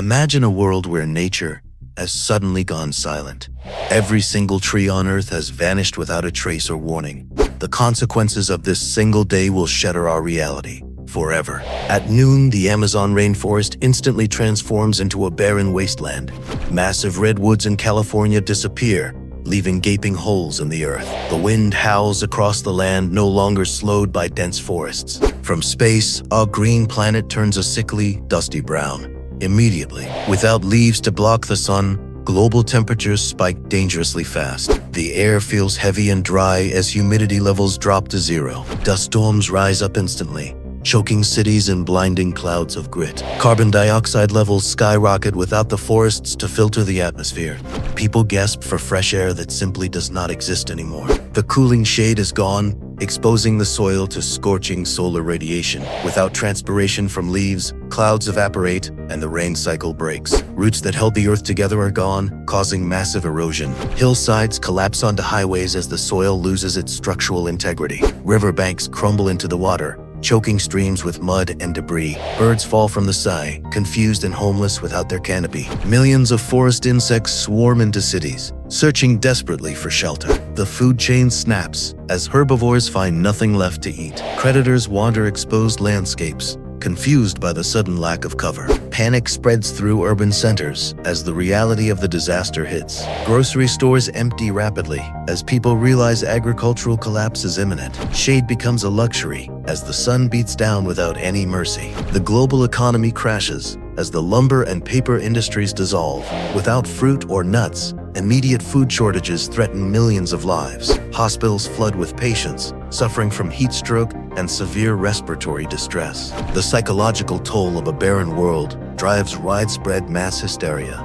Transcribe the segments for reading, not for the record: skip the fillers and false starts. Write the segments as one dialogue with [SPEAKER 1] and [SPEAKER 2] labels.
[SPEAKER 1] Imagine a world where nature has suddenly gone silent. Every single tree on Earth has vanished without a trace or warning. The consequences of this single day will shatter our reality forever. At noon, the Amazon rainforest instantly transforms into a barren wasteland. Massive redwoods in California disappear, leaving gaping holes in the earth. The wind howls across the land, no longer slowed by dense forests. From space, our green planet turns a sickly, dusty brown. Immediately, without leaves to block the sun, global temperatures spike dangerously fast. The air feels heavy and dry as humidity levels drop to zero. Dust storms rise up instantly, choking cities in blinding clouds of grit. Carbon dioxide levels skyrocket without the forests to filter the atmosphere. People gasp for fresh air that simply does not exist anymore. The cooling shade is gone, exposing the soil to scorching solar radiation. Without transpiration from leaves, clouds evaporate and the rain cycle breaks. Roots that held the earth together are gone, causing massive erosion. Hillsides collapse onto highways as the soil loses its structural integrity. Riverbanks crumble into the water, choking streams with mud and debris. Birds fall from the sky, confused and homeless without their canopy. Millions of forest insects swarm into cities, searching desperately for shelter. The food chain snaps as herbivores find nothing left to eat. Predators wander exposed landscapes, confused by the sudden lack of cover. Panic spreads through urban centers as the reality of the disaster hits. Grocery stores empty rapidly as people realize agricultural collapse is imminent. Shade becomes a luxury as the sun beats down without any mercy. The global economy crashes as the lumber and paper industries dissolve. Without fruit or nuts, immediate food shortages threaten millions of lives. Hospitals flood with patients suffering from heat stroke and severe respiratory distress. The psychological toll of a barren world drives widespread mass hysteria.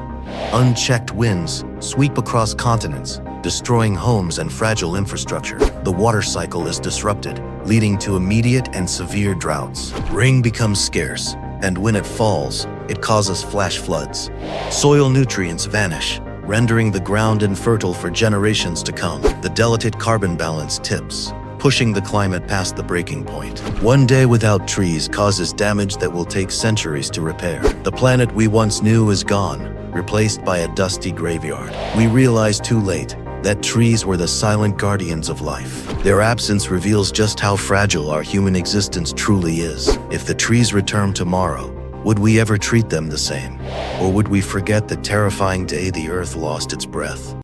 [SPEAKER 1] Unchecked winds sweep across continents, destroying homes and fragile infrastructure. The water cycle is disrupted, leading to immediate and severe droughts. Rain becomes scarce, and when it falls, it causes flash floods. Soil nutrients vanish, rendering the ground infertile for generations to come. The delicate carbon balance tips, pushing the climate past the breaking point. One day without trees causes damage that will take centuries to repair. The planet we once knew is gone, replaced by a dusty graveyard. We realize too late that trees were the silent guardians of life. Their absence reveals just how fragile our human existence truly is. If the trees return tomorrow, would we ever treat them the same? Or would we forget the terrifying day the earth lost its breath?